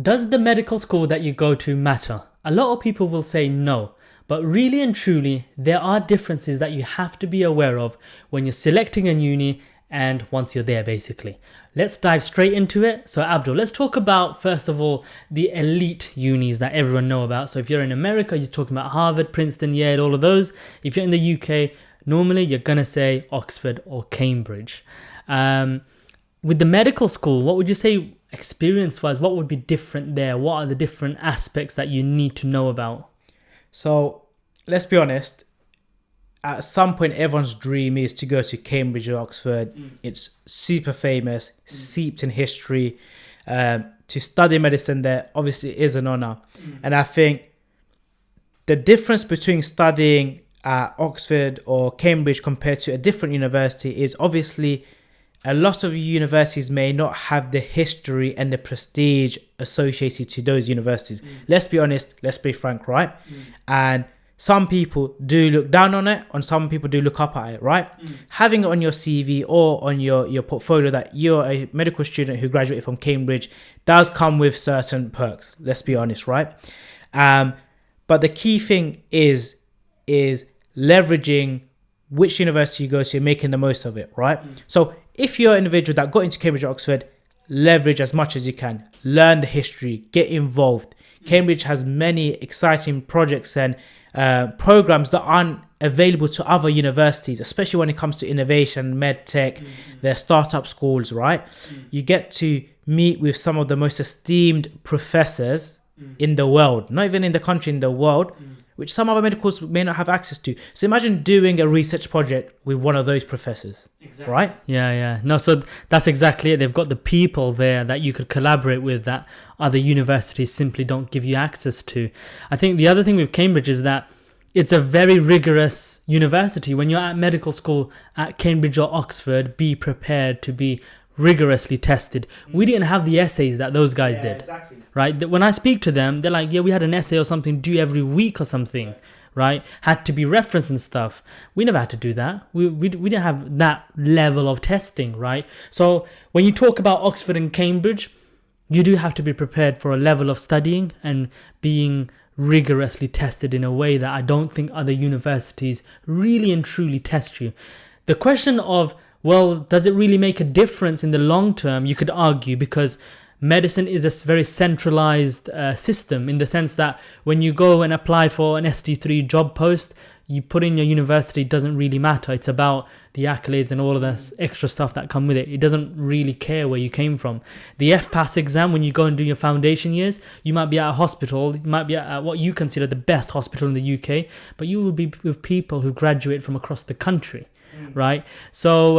Does the medical school that you go to matter? A lot of people will say no, but really and truly, there are differences that you have to be aware of when you're selecting a uni and once you're there, basically. Let's dive straight into it. So Abdul, let's talk about, first of all, the elite unis that everyone know about. So if you're in America, you're talking about Harvard, Princeton, Yale, all of those. If you're in the UK, normally you're going to say Oxford or Cambridge. With the medical school, what would you say experience-wise, what would be different there? What are the different aspects that you need to know about? So let's be honest, at some point everyone's dream is to go to Cambridge or Oxford. It's super famous, steeped in history. To study medicine there obviously is an honor. And I think the difference between studying at Oxford or Cambridge compared to a different university is obviously a lot of universities may not have the history and the prestige associated to those universities. Let's be honest, let's be frank, right? And some people do look down on it, and some people do look up at it, right? Having it on your CV or on your portfolio that you're a medical student who graduated from Cambridge does come with certain perks, let's be honest, right? But the key thing is leveraging which university you go to and making the most of it, right? So if you're an individual that got into Cambridge or Oxford, leverage as much as you can. Learn the history, get involved. Cambridge has many exciting projects and programs that aren't available to other universities, especially when it comes to innovation, medtech, their startup schools, right? You get to meet with some of the most esteemed professors in the world, not even in the country, in the world, which some other medical schools may not have access to. So imagine doing a research project with one of those professors, right? Yeah. No, so that's exactly it. They've got the people there that you could collaborate with that other universities simply don't give you access to. I think the other thing with Cambridge is that it's a very rigorous university. When you're at medical school at Cambridge or Oxford, be prepared to be rigorously tested. We didn't have the essays that those guys did. Exactly. Right? When I speak to them, they're like, yeah, we had an essay or something due every week or something, right? Had to be referenced and stuff. We never had to do that. We didn't have that level of testing, right? So when you talk about Oxford and Cambridge, you do have to be prepared for a level of studying and being rigorously tested in a way that I don't think other universities really and truly test you. The question of, well, does it really make a difference in the long term? You could argue, because medicine is a very centralized system, in the sense that when you go and apply for an SD3 job post, you put in your university, doesn't really matter. It's about the accolades and all of this extra stuff that come with it. It doesn't really care where you came from. The FPAS exam, when you go and do your foundation years, you might be at a hospital, you might be at what you consider the best hospital in the UK, but you will be with people who graduate from across the country. Right, so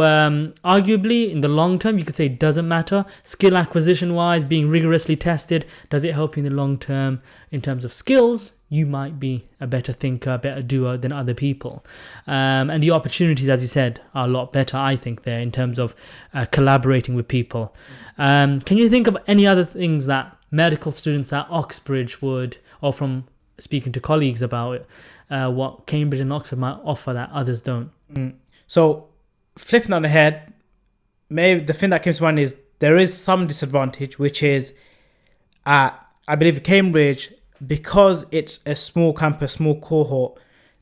arguably in the long term you could say it doesn't matter. Skill acquisition wise, being rigorously tested, does it help you in the long term in terms of skills? You might be a better thinker, a better doer than other people, and the opportunities, as you said, are a lot better, I think, there in terms of collaborating with people. Can you think of any other things that medical students at Oxbridge would, or from speaking to colleagues about it, what Cambridge and Oxford might offer that others don't? So flipping on the head, maybe the thing that came to mind is there is some disadvantage, which is I believe Cambridge, because it's a small campus, small cohort,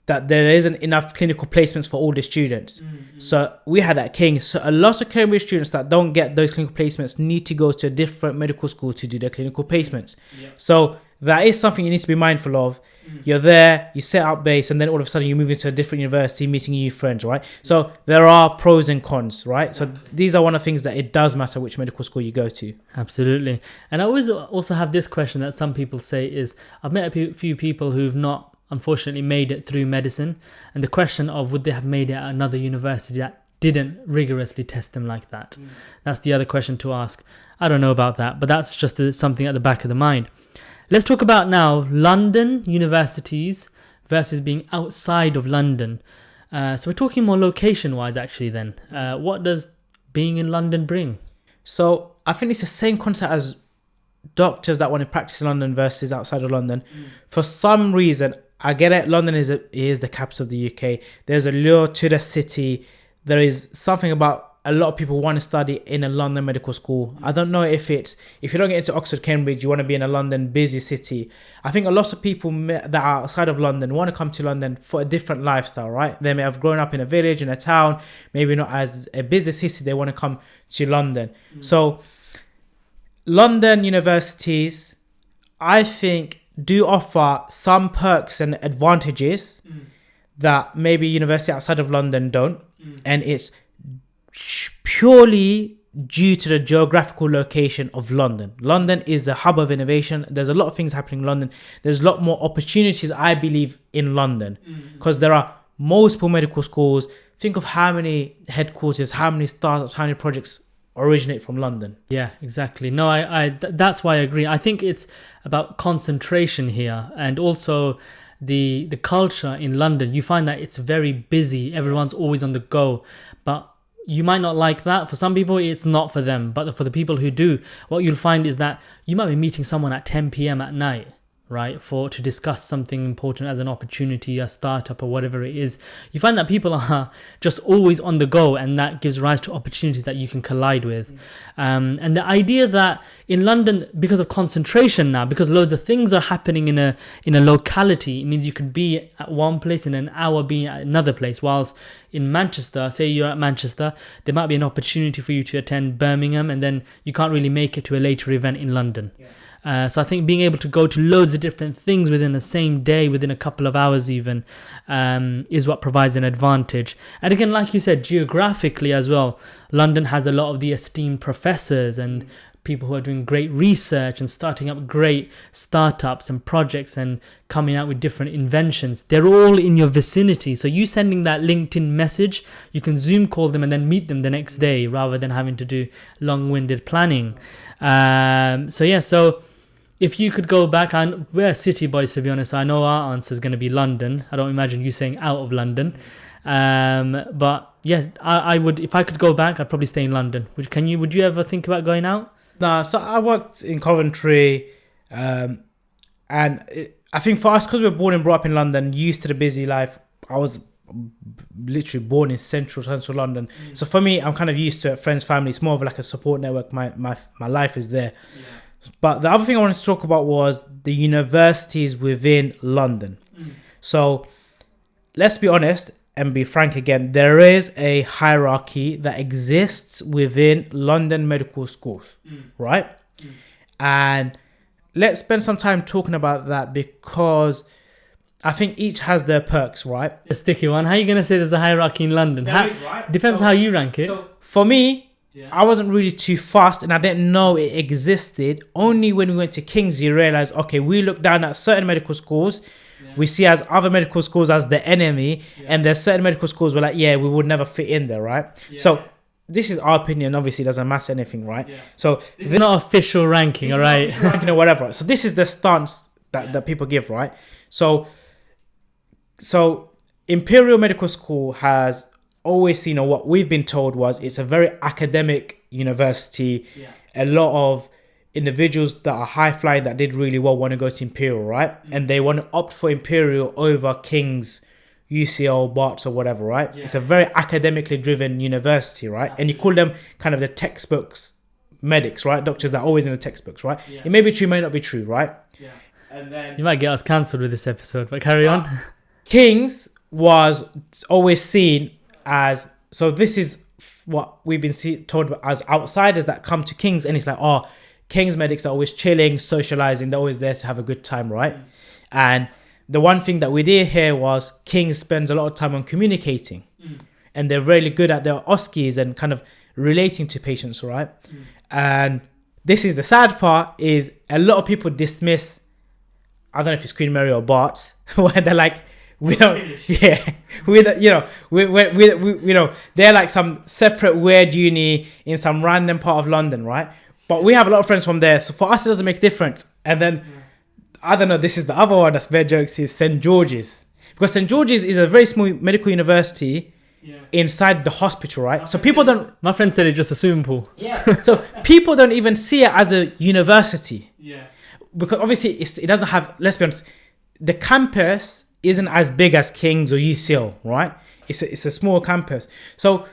that there isn't enough clinical placements for all the students. So we had at King, so a lot of Cambridge students that don't get those clinical placements need to go to a different medical school to do their clinical placements. So that is something you need to be mindful of. You're there, you set up base, and then all of a sudden you move into a different university, meeting new friends, right? So there are pros and cons, right? So these are one of the things that it does matter which medical school you go to. Absolutely. And I always also have this question that some people say is, I've met a few people who've not unfortunately made it through medicine, and the question of would they have made it at another university that didn't rigorously test them like that? That's the other question to ask. I don't know about that, but that's just something at the back of the mind. Let's talk about now London universities versus being outside of London. So we're talking more location-wise actually then. What does being in London bring? So I think it's the same concept as doctors that want to practice in London versus outside of London. For some reason, I get it, London is the capital of the UK. There's a lure to the city. There is something about a lot of people want to study in a London medical school. I don't know if you don't get into Oxford, Cambridge, you want to be in a London busy city. I think a lot of people that are outside of London want to come to London for a different lifestyle, right? They may have grown up in a village, in a town, maybe not as a busy city. They want to come to London. So London universities, I think, do offer some perks and advantages that maybe university outside of London don't. And it's purely due to the geographical location of London. London is the hub of innovation. There's a lot of things happening in London. There's a lot more opportunities, I believe, in London, because there are multiple medical schools. Think of how many headquarters, how many startups, how many projects originate from London. Yeah, exactly. No, that's why I agree. I think it's about concentration here, and also the culture in London. You find that it's very busy. Everyone's always on the go, but you might not like that. For some people, it's not for them. But for the people who do, what you'll find is that you might be meeting someone at 10 p.m. at night, right, to discuss something important as an opportunity, a startup or whatever it is. You find that people are just always on the go, and that gives rise to opportunities that you can collide with. And the idea that in London, because of concentration now, because loads of things are happening in a locality, it means you could be at one place in an hour being at another place. Whilst in Manchester, say you're at Manchester, there might be an opportunity for you to attend Birmingham, and then you can't really make it to a later event in London. So I think being able to go to loads of different things within the same day, within a couple of hours even, is what provides an advantage. And again, like you said, geographically as well, London has a lot of the esteemed professors and people who are doing great research and starting up great startups and projects and coming out with different inventions. They're all in your vicinity. So you sending that LinkedIn message, you can Zoom call them and then meet them the next day rather than having to do long-winded planning. So if you could go back, and we're city boys, to be honest. I know our answer is going to be London. I don't imagine you saying out of London. But yeah, I would, if I could go back, I'd probably stay in London. Would you ever think about going out? Nah, so I worked in Coventry, and I think for us, because we were born and brought up in London, used to the busy life. I was literally born in central London. So for me, I'm kind of used to it. Friends, family, it's more of like a support network. My life is there. But the other thing I wanted to talk about was the universities within London. So let's be honest and be frank again. There is a hierarchy that exists within London medical schools, right? And let's spend some time talking about that, because I think each has their perks, right? A sticky one. How are you going to say there's a hierarchy in London? Depends how you rank it. So for me, I wasn't really too fast, and I didn't know it existed. Only when we went to King's, you realize, okay, we look down at certain medical schools. We see as other medical schools as the enemy, and there's certain medical schools we're like, we would never fit in there, right? So this is our opinion. Obviously, it doesn't matter anything, right? So this is not official ranking, all right? Ranking or whatever. So this is the stance that people give, right? So Imperial Medical School has always seen, or what we've been told was, it's a very academic university. A lot of individuals that are high flying that did really well want to go to Imperial, right? And they want to opt for Imperial over King's, UCL, Barts or whatever, right? It's a very academically driven university, right? And you call them kind of the textbooks medics, right? Doctors that are always in the textbooks, right? It may be true, may not be true, right? And then you might get us cancelled with this episode, but carry on. King's was always seen as, so this is what we've been told as outsiders that come to King's, and it's like, oh, King's medics are always chilling, socializing, they're always there to have a good time, right? And the one thing that we did hear was King's spends a lot of time on communicating, and they're really good at their OSCEs and kind of relating to patients, right? And this is the sad part, is a lot of people dismiss, I don't know if it's Queen Mary or Bart, where they're like, we don't, they're like some separate weird uni in some random part of London, right? But we have a lot of friends from there, so for us it doesn't make a difference. And then I don't know, this is the other one that's very jokes, is St. George's, because St. George's is a very small medical university inside the hospital, right? So people don't. My friend said it's just a swimming pool. So people don't even see it as a university. Because obviously it doesn't have. Let's be honest, the campus isn't as big as King's or UCL, right? It's a small campus. So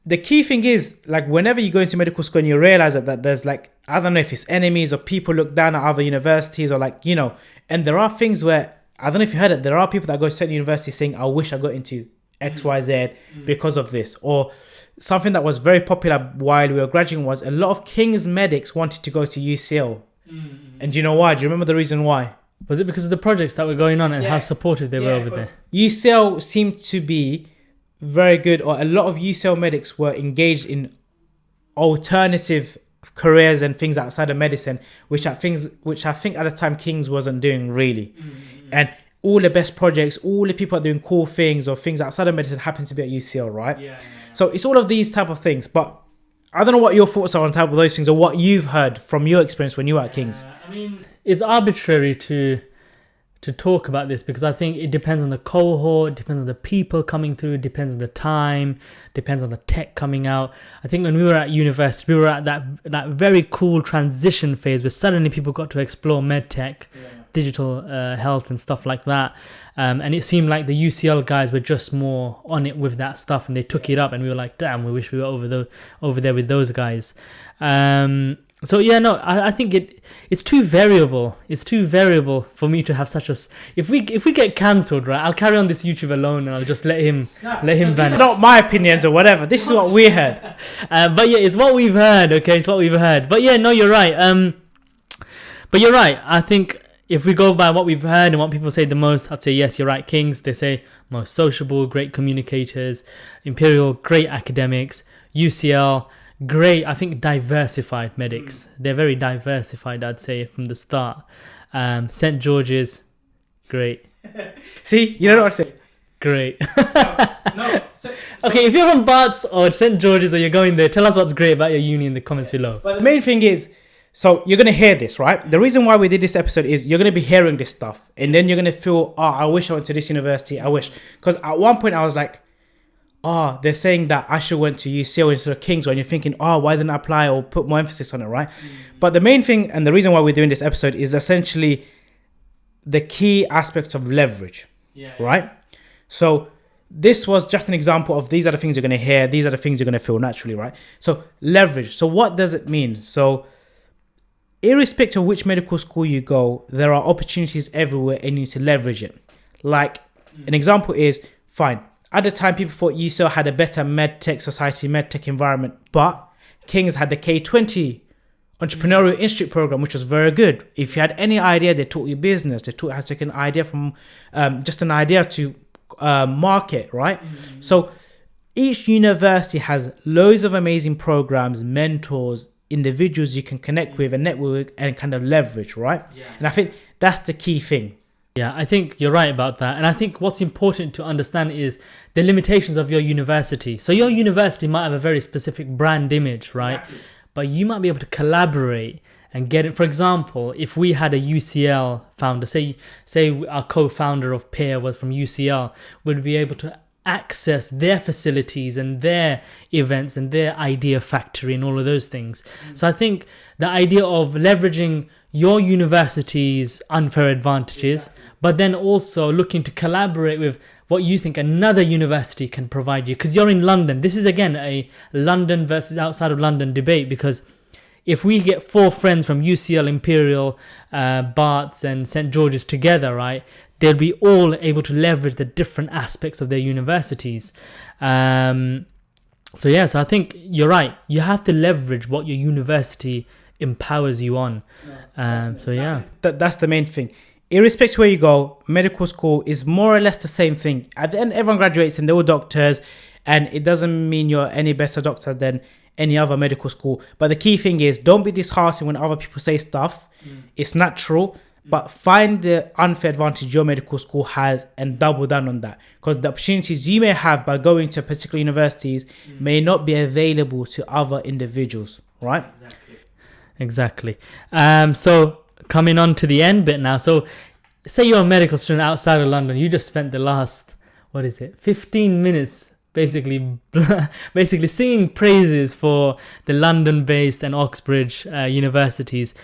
the key thing is, like, whenever you go into medical school and you realize that there's, like, I don't know if it's enemies or people look down at other universities, or, like, you know, and there are things where, I don't know if you heard it, there are people that go to certain universities saying, I wish I got into XYZ because of this. Or something that was very popular while we were graduating was a lot of King's medics wanted to go to UCL. And do you know why? Do you remember the reason why? Was it because of the projects that were going on and how supportive they were over there? UCL seemed to be very good, or a lot of UCL medics were engaged in alternative careers and things outside of medicine, which I think at the time King's wasn't doing really. And all the best projects, all the people are doing cool things or things outside of medicine happens to be at UCL, right? So it's all of these type of things. But I don't know what your thoughts are on top of those things, or what you've heard from your experience when you were at King's. I mean, it's arbitrary to talk about this, because I think it depends on the cohort, depends on the people coming through, depends on the time, depends on the tech coming out. I think when we were at university, we were at that very cool transition phase where suddenly people got to explore medtech, digital health and stuff like that. And it seemed like the UCL guys were just more on it with that stuff, and they took it up, and we were like, damn, we wish we were over there with those guys. So yeah, no, I think it's too variable. It's too variable for me to have such a. If we get cancelled, right, I'll carry on this YouTube alone, and I'll just let him vanish. Not my opinions or whatever. This is what we heard. But yeah, it's what we've heard. Okay, it's what we've heard. But yeah, no, you're right. But you're right. I think if we go by what we've heard and what people say the most, I'd say yes, you're right. King's, they say most sociable, great communicators. Imperial, great academics. UCL. Great, I think diversified medics. They're very diversified, I'd say, from the start. St. George's, great. See, you don't know what to say. Great. No. Okay, if you're from Barts or St. George's or you're going there, tell us what's great about your uni in the comments below. But the main thing is, so you're going to hear this, right? The reason why we did this episode is you're going to be hearing this stuff. And then you're going to feel, I wish I went to this university. I wish. Because at one point I was like, they're saying that I should went to UCL instead of King's, and you're thinking, why didn't I apply or put more emphasis on it, right? But the main thing and the reason why we're doing this episode is essentially the key aspects of leverage, right? So this was just an example of these are the things you're going to hear, these are the things you're going to feel naturally, right? So leverage. So what does it mean? So irrespective of which medical school you go, there are opportunities everywhere and you need to leverage it. Like an example is, fine, at the time, people thought UCL had a better medtech society, medtech environment, but King's had the K20 Entrepreneurial Institute program, which was very good. If you had any idea, they taught you business. They taught you how to take an idea from just an idea to market, right? So each university has loads of amazing programs, mentors, individuals you can connect with and network and kind of leverage, right? And I think that's the key thing. Yeah, I think you're right about that. And I think what's important to understand is the limitations of your university. So your university might have a very specific brand image, right? Exactly. But you might be able to collaborate and get it. For example, if we had a UCL founder, say our co-founder of Peerr was from UCL, we'd be able to access their facilities and their events and their idea factory and all of those things. So I think the idea of leveraging your university's unfair advantages, but then also looking to collaborate with what you think another university can provide you, because you're in London. This is again a London versus outside of London debate, because if we get 4 friends from UCL, Imperial, Barts and St. George's together, right, they'll be all able to leverage the different aspects of their universities. So I think you're right. You have to leverage what your university empowers you on. That's the main thing. Irrespective of where you go, medical school is more or less the same thing. At the end, everyone graduates and they're all doctors, and it doesn't mean you're any better doctor than any other medical school. But the key thing is, don't be disheartened when other people say stuff. It's natural, but find the unfair advantage your medical school has and double down on that, because the opportunities you may have by going to particular universities may not be available to other individuals, right? Exactly. So coming on to the end bit now. So say you're a medical student outside of London. You just spent the last, 15 minutes basically singing praises for the London-based and Oxbridge universities.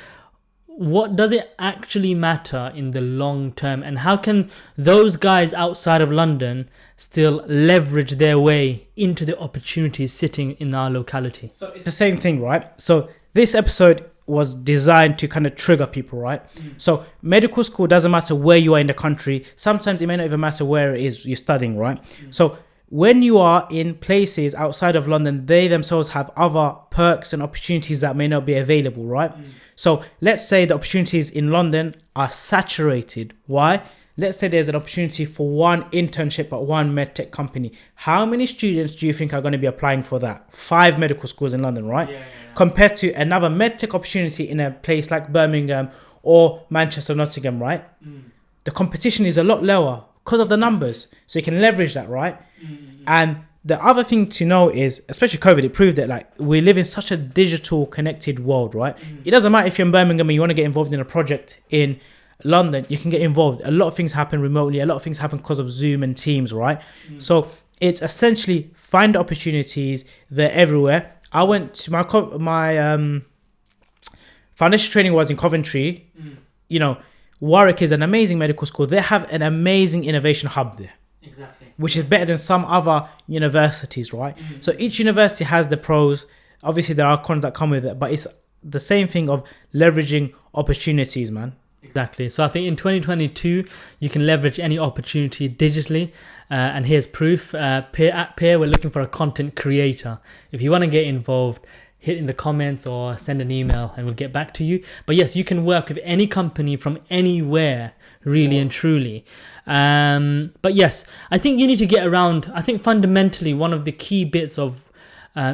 what does it actually matter in the long term, and how can those guys outside of London still leverage their way into the opportunities sitting in our locality? So it's the same thing, right? So this episode was designed to kind of trigger people, right? So medical school doesn't matter where you are in the country. Sometimes it may not even matter where it is you're studying, right? So when you are in places outside of London, they themselves have other perks and opportunities that may not be available, right? So let's say the opportunities in London are saturated. Why? Let's say there's an opportunity for one internship at one medtech company. How many students do you think are going to be applying for that? 5 medical schools in London, right? Compared to another medtech opportunity in a place like Birmingham or Manchester, Nottingham, right? The competition is a lot lower because of the numbers. So you can leverage that, right? And the other thing to know is, especially COVID, it proved that like we live in such a digital connected world, right? It doesn't matter if you're in Birmingham and you want to get involved in a project in London, you can get involved. A lot of things happen remotely. A lot of things happen because of Zoom and Teams, right? So it's essentially find opportunities. They're everywhere. I went to my foundation training was in Coventry. You know, Warwick is an amazing medical school. They have an amazing innovation hub there. Exactly. Which is better than some other universities, right? So each university has the pros. Obviously, there are cons that come with it, but it's the same thing of leveraging opportunities, man. Exactly. So I think in 2022, you can leverage any opportunity digitally. And here's proof. At Peerr, we're looking for a content creator. If you want to get involved, hit in the comments or send an email and we'll get back to you. But yes, you can work with any company from anywhere, really and truly. But yes, I think you need to get around. I think fundamentally, one of the key bits of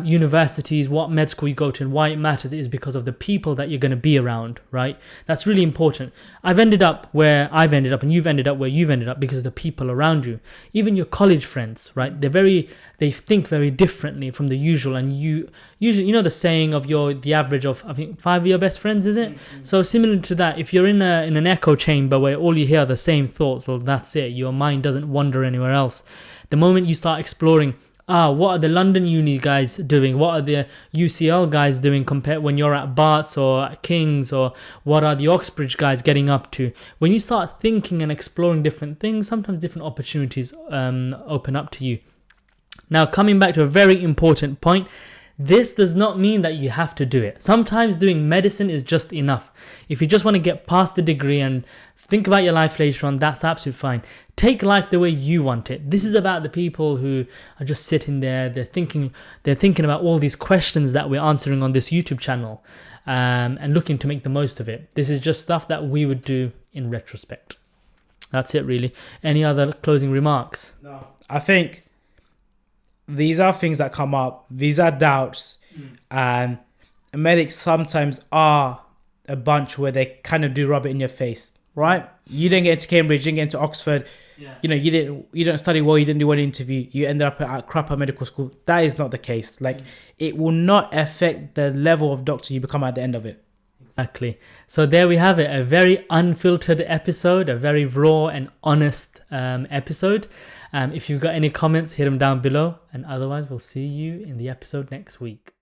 universities, what med school you go to and why it matters is because of the people that you're going to be around, right? That's really important. I've ended up where I've ended up and you've ended up where you've ended up because of the people around you. Even your college friends, right? They think very differently from the usual, and you usually, you know, the saying of the average of, I think, 5 of your best friends, is it? So similar to that, if you're in an echo chamber where all you hear are the same thoughts, well, that's it. Your mind doesn't wander anywhere else. The moment you start exploring, what are the London uni guys doing? What are the UCL guys doing compared when you're at Barts or at King's, or what are the Oxbridge guys getting up to? When you start thinking and exploring different things, sometimes different opportunities open up to you. Now, coming back to a very important point, this does not mean that you have to do it. Sometimes doing medicine is just enough. If you just want to get past the degree and think about your life later on, that's absolutely fine. Take life the way you want it. This is about the people who are just sitting there. They're thinking about all these questions that we're answering on this YouTube channel, and looking to make the most of it. This is just stuff that we would do in retrospect. That's it, really. Any other closing remarks? No, I think these are things that come up. These are doubts. And medics sometimes are a bunch where they kind of do rub it in your face, right? You didn't get into Cambridge, you didn't get into Oxford. You know, you didn't study well, you didn't do an interview, you ended up at crapper medical school. That is not the case. Like, it will not affect the level of doctor you become at the end of it. Exactly. So there we have it, a very unfiltered episode, a very raw and honest episode. If you've got any comments, hit them down below. And otherwise, we'll see you in the episode next week.